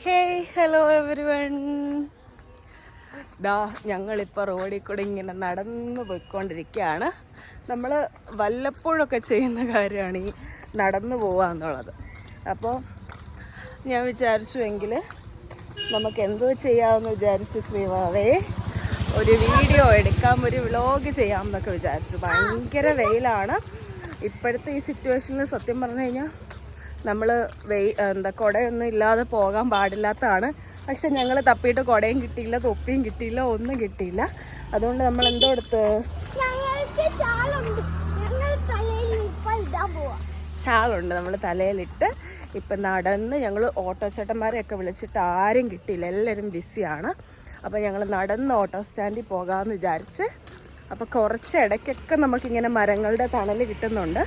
Hey hello everyone. ഞങ്ങളിപ്പോൾ റോഡിൽ കൂടെ ഇങ്ങനെ നടന്നു പോയിക്കൊണ്ടിരിക്കുകയാണ്. നമ്മൾ വല്ലപ്പോഴൊക്കെ ചെയ്യുന്ന കാര്യമാണ് ഈ നടന്നു പോവുക എന്നുള്ളത്. അപ്പോൾ ഞാൻ വിചാരിച്ചുവെങ്കിൽ നമുക്ക് എന്തോ ചെയ്യാമെന്ന് വിചാരിച്ചു. ശ്രീവാവേ ഒരു വീഡിയോ എടുക്കാം, ഒരു വ്ളോഗ് ചെയ്യാമെന്നൊക്കെ വിചാരിച്ചു. ഭയങ്കര വെയിലാണ് ഇപ്പോഴത്തെ ഈ സിറ്റുവേഷനിൽ. സത്യം പറഞ്ഞു കഴിഞ്ഞാൽ നമ്മൾ കുടയൊന്നും ഇല്ലാതെ പോകാൻ പാടില്ലാത്തതാണ്. പക്ഷെ ഞങ്ങൾ തപ്പിയിട്ട് കുടയും കിട്ടിയില്ല, തൊപ്പിയും കിട്ടിയില്ല, ഒന്നും കിട്ടിയില്ല. അതുകൊണ്ട് നമ്മൾ എന്തോ എടുത്ത് ഷാളുണ്ട്, നമ്മൾ തലയിലിട്ട് ഇപ്പം നടന്ന് ഞങ്ങൾ ഓട്ടോ ചേട്ടന്മാരെയൊക്കെ വിളിച്ചിട്ട് ആരും കിട്ടിയില്ല, എല്ലാവരും ബിസിയാണ്. അപ്പോൾ ഞങ്ങൾ നടന്ന് ഓട്ടോ സ്റ്റാൻഡിൽ പോകാമെന്ന് വിചാരിച്ച്. അപ്പോൾ കുറച്ച് ഇടയ്ക്കൊക്കെ നമുക്കിങ്ങനെ മരങ്ങളുടെ തണൽ കിട്ടുന്നുണ്ട്,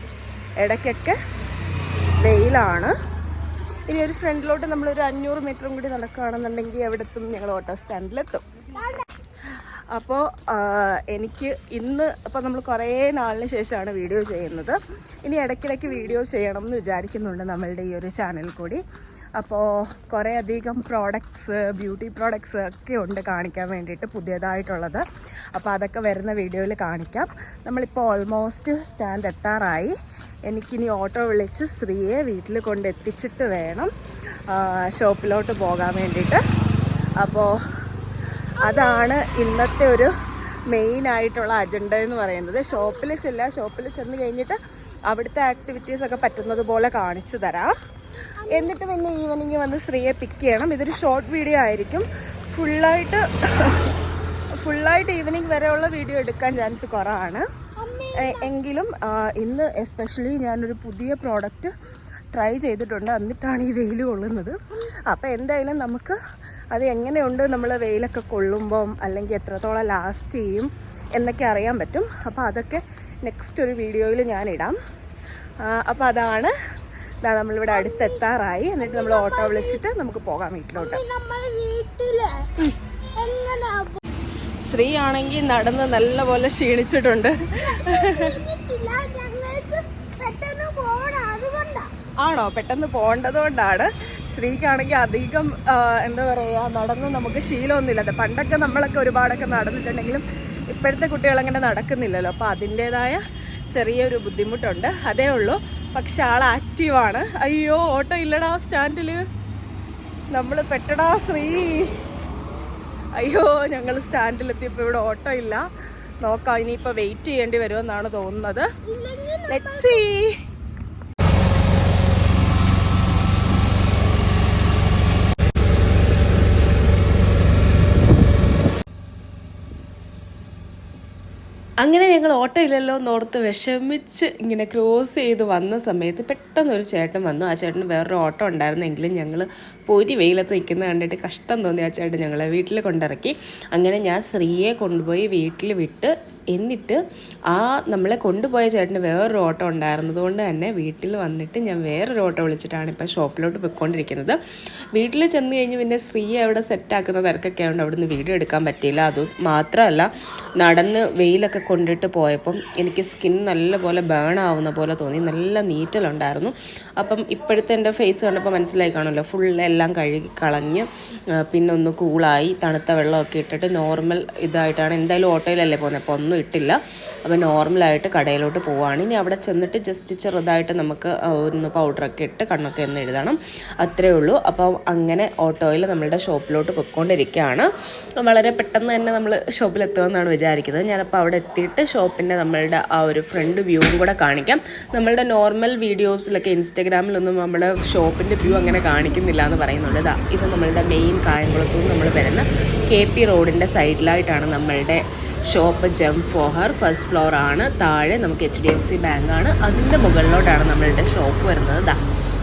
ഇടയ്ക്കൊക്കെ വെയിലാണ്. ഇനി ഒരു ഫ്രണ്ടിലോട്ട് നമ്മളൊരു 500 മീറ്ററും കൂടി നടക്കുകയാണെന്നുണ്ടെങ്കിൽ എവിടെത്തും, ഞങ്ങൾ ഓട്ടോ സ്റ്റാൻഡിലെത്തും. അപ്പോൾ എനിക്ക് ഇന്ന് നമ്മൾ കുറേ നാളിന് ശേഷമാണ് വീഡിയോ ചെയ്യുന്നത്. ഇനി ഇടയ്ക്കിടയ്ക്ക് വീഡിയോ ചെയ്യണം എന്ന് വിചാരിക്കുന്നുണ്ട് നമ്മളുടെ ഈ ഒരു ചാനൽ കൂടി. അപ്പോൾ കുറേ അധികം പ്രോഡക്ട്സ്, ബ്യൂട്ടി പ്രോഡക്ട്സ് ഒക്കെ ഉണ്ട് കാണിക്കാൻ വേണ്ടിയിട്ട്, പുതിയതായിട്ടുള്ളത്. അപ്പോൾ അതൊക്കെ വരുന്ന വീഡിയോയിൽ കാണിക്കാം. നമ്മളിപ്പോൾ ഓൾമോസ്റ്റ് സ്റ്റാൻഡ് എത്താറായി. എനിക്കിനി ഓട്ടോ വിളിച്ച് ശ്രീയെ വീട്ടിൽ കൊണ്ടെത്തിച്ചിട്ട് വേണം ഷോപ്പിലോട്ട് പോകാൻ വേണ്ടിയിട്ട്. അപ്പോൾ അതാണ് ഇന്നത്തെ ഒരു മെയിനായിട്ടുള്ള അജണ്ട എന്ന് പറയുന്നത്. ഷോപ്പിൽ ചെന്ന് കഴിഞ്ഞിട്ട് അവിടുത്തെ ആക്ടിവിറ്റീസൊക്കെ പറ്റുന്നത് പോലെ കാണിച്ചു തരാം. എന്നിട്ട് പിന്നെ ഈവനിങ് വന്ന് ശ്രീയെ പിക്ക് ചെയ്യണം. ഇതൊരു ഷോർട്ട് വീഡിയോ ആയിരിക്കും. ഫുള്ളായിട്ട് ഈവനിങ് വരെയുള്ള വീഡിയോ എടുക്കാൻ ചാൻസ് കുറവാണ്. എങ്കിലും ഇന്ന് എസ്പെഷ്യലി ഞാനൊരു പുതിയ പ്രോഡക്റ്റ് ട്രൈ ചെയ്തിട്ടുണ്ട്. എന്നിട്ടാണ് ഈ വെയിൽ കൊള്ളുന്നത്. അപ്പോൾ എന്തായാലും നമുക്ക് അത് എങ്ങനെയുണ്ട്, നമ്മൾ വെയിലൊക്കെ കൊള്ളുമ്പം അല്ലെങ്കിൽ എത്രത്തോളം ലാസ്റ്റ് ചെയ്യും എന്നൊക്കെ അറിയാൻ പറ്റും. അപ്പോൾ അതൊക്കെ നെക്സ്റ്റ് ഒരു വീഡിയോയിൽ ഞാനിടാം. അപ്പോൾ അതാണ് നമ്മളിവിടെ അടുത്തെത്താറായി. എന്നിട്ട് നമ്മൾ ഓട്ടോ വിളിച്ചിട്ട് നമുക്ക് പോകാം വീട്ടിലോട്ട്. ശ്രീ ആണെങ്കിൽ നടന്ന് നല്ലപോലെ ക്ഷീണിച്ചിട്ടുണ്ട്. ആണോ? പെട്ടെന്ന് പോകേണ്ടത് കൊണ്ടാണ്. ശ്രീക്കാണെങ്കിൽ അധികം എന്താ പറയുക, നടന്ന് നമുക്ക് ശീലമൊന്നുമില്ലാതെ. പണ്ടൊക്കെ നമ്മളൊക്കെ ഒരുപാടൊക്കെ നടന്നിട്ടുണ്ടെങ്കിലും ഇപ്പോഴത്തെ കുട്ടികളങ്ങനെ നടക്കുന്നില്ലല്ലോ. അപ്പോൾ അതിൻ്റേതായ ചെറിയൊരു ബുദ്ധിമുട്ടുണ്ട്, അതേ ഉള്ളൂ. പക്ഷെ ആൾ ആക്റ്റീവാണ്. അയ്യോ, ഓട്ടോ ഇല്ലടാ സ്റ്റാൻഡിൽ, നമ്മൾ പെട്ടടാ ശ്രീ. അയ്യോ, ഞങ്ങൾ സ്റ്റാൻഡിലെത്തിയപ്പോൾ ഇവിടെ ഓട്ടോ ഇല്ല. നോക്കാം, ഇനിയിപ്പോൾ വെയിറ്റ് ചെയ്യേണ്ടി വരുമെന്നാണ് തോന്നുന്നത്. Let's see. അങ്ങനെ ഞങ്ങൾ ഓട്ടോ ഇല്ലല്ലോ എന്നോർത്ത് വിഷമിച്ച് ഇങ്ങനെ ക്രോസ് ചെയ്ത് വന്ന സമയത്ത് പെട്ടെന്നൊരു ചേട്ടൻ വന്നു. ആ ചേട്ടന് വേറൊരു ഓട്ടോ ഉണ്ടായിരുന്നെങ്കിലും ഞങ്ങൾ പൊരി വെയിലത്ത് നിൽക്കുന്നത് കണ്ടിട്ട് കഷ്ടം തോന്നി ആ ചേട്ടൻ ഞങ്ങളെ വീട്ടിൽ കൊണ്ടിറക്കി. അങ്ങനെ ഞാൻ ശ്രീയെ കൊണ്ടുപോയി വീട്ടിൽ വിട്ട്, എന്നിട്ട് നമ്മളെ കൊണ്ടുപോയ ചേട്ടന് വേറൊരു ഓട്ടോ ഉണ്ടായിരുന്നതുകൊണ്ട് തന്നെ വീട്ടിൽ വന്നിട്ട് ഞാൻ വേറൊരു ഓട്ടോ വിളിച്ചിട്ടാണ് ഇപ്പോൾ ഷോപ്പിലോട്ട് പോയിക്കൊണ്ടിരിക്കുന്നത്. വീട്ടിൽ ചെന്ന് കഴിഞ്ഞ് പിന്നെ ശ്രീയെ അവിടെ സെറ്റാക്കുന്ന തിരക്കൊക്കെ ആയതുകൊണ്ട് അവിടെ നിന്ന് വീഡിയോ എടുക്കാൻ പറ്റിയില്ല. അത് മാത്രമല്ല, നടന്ന് വെയിലൊക്കെ കൊണ്ടിട്ട് പോയപ്പം എനിക്ക് സ്കിൻ നല്ലപോലെ ബേൺ ആവുന്ന പോലെ തോന്നി. നല്ല നീറ്റലുണ്ടായിരുന്നു. അപ്പം ഇപ്പോഴത്തെ എൻ്റെ ഫേസ് കണ്ടപ്പോൾ മനസ്സിലായി കാണുമല്ലോ, എല്ലാം കഴുകി കളഞ്ഞ് പിന്നെ ഒന്ന് കൂളായി തണുത്ത വെള്ളമൊക്കെ ഇട്ടിട്ട് നോർമൽ ഇതായിട്ടാണ്. എന്തായാലും ഓട്ടോയിലല്ലേ പോകുന്നത്, അപ്പോൾ ഒന്നും ഇട്ടില്ല. അപ്പോൾ നോർമലായിട്ട് കടയിലോട്ട് പോവുകയാണ്. ഇനി അവിടെ ചെന്നിട്ട് ജസ്റ്റ് ചെറുതായിട്ട് നമുക്ക് ഒന്ന് പൗഡറൊക്കെ ഇട്ട് കണ്ണൊക്കെ ഒന്ന് എഴുതണം, അത്രേ ഉള്ളൂ. അപ്പോൾ അങ്ങനെ ഓട്ടോയിൽ നമ്മളുടെ ഷോപ്പിലോട്ട് പോയിക്കൊണ്ടിരിക്കുകയാണ്. വളരെ പെട്ടെന്ന് തന്നെ നമ്മൾ ഷോപ്പിലെത്തുമെന്നാണ് വിചാരിക്കുന്നത്. ഞാനപ്പോൾ അവിടെ എത്തിയിട്ട് ഷോപ്പിൻ്റെ നമ്മളുടെ ആ ഒരു ഫ്രണ്ട് വ്യൂവും കൂടെ കാണിക്കാം. നമ്മളുടെ നോർമൽ വീഡിയോസിലൊക്കെ ഇൻസ്റ്റഗ്രാമിലൊന്നും നമ്മുടെ ഷോപ്പിൻ്റെ വ്യൂ അങ്ങനെ കാണിക്കുന്നില്ല എന്ന് പറയുന്നുണ്ട്. ഇത് നമ്മളുടെ മെയിൻ കായംകുളത്തു നിന്ന് നമ്മൾ വരുന്ന KP റോഡിൻ്റെ സൈഡിലായിട്ടാണ് നമ്മളുടെ shop. Jump for her first floor ആണ്. താഴെ നമുക്ക് HDFC ബാങ്കാണ്. അതിൻ്റെ മുകളിലോട്ടാണ് നമ്മളുടെ ഷോപ്പ് വരുന്നത്.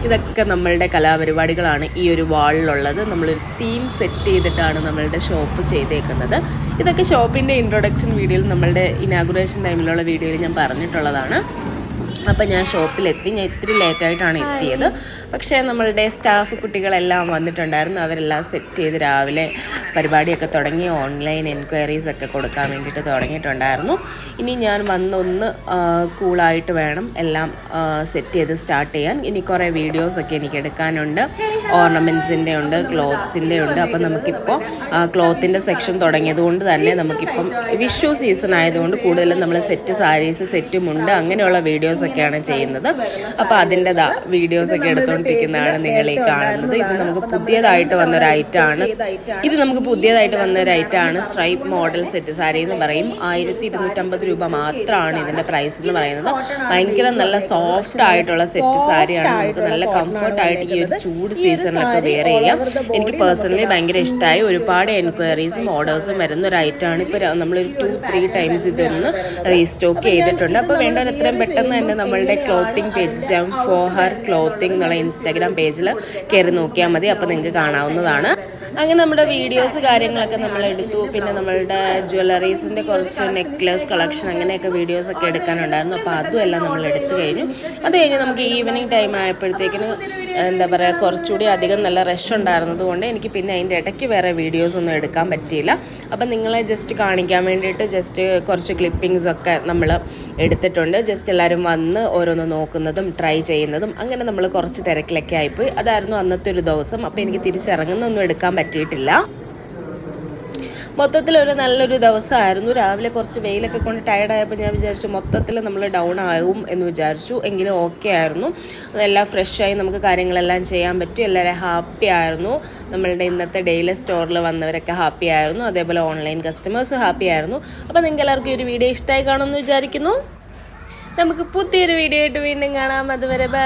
ഇതൊക്കെ നമ്മളുടെ കലാപരിപാടികളാണ് ഈ ഒരു വാളിലുള്ളത്. നമ്മളൊരു തീം സെറ്റ് ചെയ്തിട്ടാണ് നമ്മളുടെ ഷോപ്പ് ചെയ്തേക്കുന്നത്. ഇതൊക്കെ ഷോപ്പിൻ്റെ ഇൻട്രൊഡക്ഷൻ വീഡിയോയിൽ, നമ്മളുടെ ഇനാഗുറേഷൻ ടൈമിലുള്ള വീഡിയോയിൽ ഞാൻ പറഞ്ഞിട്ടുള്ളതാണ്. അപ്പം ഞാൻ ഷോപ്പിലെത്തി. ഞാൻ ഇത്തിരി ലേറ്റായിട്ടാണ് എത്തിയത്. പക്ഷേ നമ്മളുടെ സ്റ്റാഫ് കുട്ടികളെല്ലാം വന്നിട്ടുണ്ടായിരുന്നു. അവരെല്ലാം സെറ്റ് ചെയ്ത് രാവിലെ പരിപാടിയൊക്കെ തുടങ്ങി ഓൺലൈൻ എൻക്വയറീസൊക്കെ കൊടുക്കാൻ വേണ്ടിയിട്ട് തുടങ്ങിയിട്ടുണ്ടായിരുന്നു. ഇനി ഞാൻ വന്നൊന്ന് കൂളായിട്ട് വേണം എല്ലാം സെറ്റ് ചെയ്ത് സ്റ്റാർട്ട് ചെയ്യാൻ. ഇനി കുറേ വീഡിയോസൊക്കെ എനിക്ക് എടുക്കാനുണ്ട്. ഓർണമെൻറ്റ്സിൻ്റെ ഉണ്ട്, ക്ലോത്ത്സിൻ്റെ ഉണ്ട്. അപ്പം നമുക്കിപ്പോൾ ക്ലോത്തിൻ്റെ സെക്ഷൻ തുടങ്ങിയത് കൊണ്ട് തന്നെ നമുക്കിപ്പം വിഷു സീസൺ ആയതുകൊണ്ട് കൂടുതലും നമ്മൾ സെറ്റ് സാരീസ്, സെറ്റ് മുണ്ട് അങ്ങനെയുള്ള വീഡിയോസൊക്കെയാണ് ചെയ്യുന്നത്. അപ്പോൾ അതിൻ്റെ വീഡിയോസൊക്കെ എടുത്തുകൊണ്ടിരിക്കുന്നതാണ് നിങ്ങൾ ഈ കാണുന്നത്. ഇത് നമുക്ക് പുതിയതായിട്ട് വന്നൊരു ഐറ്റമാണ്. സ്ട്രൈപ്പ് മോഡൽ സെറ്റ് സാരി എന്ന് പറയും. 1250 രൂപ മാത്രമാണ് ഇതിൻ്റെ പ്രൈസ് എന്ന് പറയുന്നത്. ഭയങ്കര നല്ല സോഫ്റ്റ് ആയിട്ടുള്ള സെറ്റ് സാരിയാണ്. നമുക്ക് നല്ല കംഫർട്ടായിട്ട് ഈ ഒരു ചൂട് സീസണിലൊക്കെ വെയർ ചെയ്യാം. എനിക്ക് പേഴ്സണലി ഭയങ്കര ഇഷ്ടമായി. ഒരുപാട് എൻക്വയറീസും ഓർഡേഴ്സും വരുന്ന ഒരു ഐറ്റമാണ്. ഇപ്പോൾ നമ്മളൊരു 2-3 ടൈംസ് ഇതൊന്ന് റീസ്റ്റോക്ക് ചെയ്തിട്ടുണ്ട്. അപ്പോൾ വേണ്ടവർ എത്രയും പെട്ടെന്ന് തന്നെ നമ്മളുടെ clothing page jump for her clothing എന്നുള്ള ഇൻസ്റ്റാഗ്രാം പേജിൽ കയറി നോക്കിയാൽ മതി. അപ്പോൾ നിങ്ങൾക്ക് കാണാവുന്നതാണ്. അങ്ങനെ നമ്മുടെ വീഡിയോസ് കാര്യങ്ങളൊക്കെ നമ്മൾ എടുത്തു. പിന്നെ നമ്മളുടെ ജ്വല്ലറീസിൻ്റെ കുറച്ച് നെക്ലസ് കളക്ഷൻ അങ്ങനെയൊക്കെ വീഡിയോസൊക്കെ എടുക്കാനുണ്ടായിരുന്നു. അപ്പോൾ അതും എല്ലാം നമ്മൾ എടുത്തു കഴിഞ്ഞു. അത് കഴിഞ്ഞ് നമുക്ക് ഈവനിങ് ടൈം ആയപ്പോഴത്തേക്കിന് എന്താ പറയുക, കുറച്ചുകൂടി അധികം നല്ല റഷ് ഉണ്ടായിരുന്നത് കൊണ്ട് എനിക്ക് പിന്നെ അതിൻ്റെ ഇടയ്ക്ക് വേറെ വീഡിയോസൊന്നും എടുക്കാൻ പറ്റിയില്ല. അപ്പം നിങ്ങളെ ജസ്റ്റ് കാണിക്കാൻ വേണ്ടിയിട്ട് ജസ്റ്റ് കുറച്ച് ക്ലിപ്പിങ്സൊക്കെ നമ്മൾ എടുത്തിട്ടുണ്ട്. ജസ്റ്റ് എല്ലാവരും വന്ന് ഓരോന്ന് നോക്കുന്നതും ട്രൈ ചെയ്യുന്നതും അങ്ങനെ നമ്മൾ കുറച്ച് തിരക്കിലൊക്കെ ആയിപ്പോയി. അതായിരുന്നു അന്നത്തെ ഒരു ദിവസം. അപ്പോൾ എനിക്ക് തിരിച്ചിറങ്ങുന്നൊന്നും എടുക്കാൻ പറ്റിയിട്ടില്ല. മൊത്തത്തിലൊരു നല്ലൊരു ദിവസമായിരുന്നു. രാവിലെ കുറച്ച് വെയിലൊക്കെ കൊണ്ട് ടയർഡായപ്പോൾ ഞാൻ വിചാരിച്ചു മൊത്തത്തിൽ നമ്മൾ ഡൗൺ ആകും എന്ന് വിചാരിച്ചു. എങ്കിലും ഓക്കെ ആയിരുന്നു. അതെല്ലാം ഫ്രഷായി നമുക്ക് കാര്യങ്ങളെല്ലാം ചെയ്യാൻ പറ്റും. എല്ലാവരും ഹാപ്പി ആയിരുന്നു. നമ്മളുടെ ഇന്നത്തെ ഡെയിലി സ്റ്റോറിൽ വന്നവരൊക്കെ ഹാപ്പി ആയിരുന്നു. അതേപോലെ ഓൺലൈൻ കസ്റ്റമേഴ്സ് ഹാപ്പി ആയിരുന്നു. അപ്പോൾ നിങ്ങൾക്ക് എല്ലാവർക്കും ഈ ഒരു വീഡിയോ ഇഷ്ടമായി കാണുമെന്ന് വിചാരിക്കുന്നു. നമുക്ക് പുതിയൊരു വീഡിയോ ആയിട്ട് വീണ്ടും കാണാം. അതുവരെ ബൈ.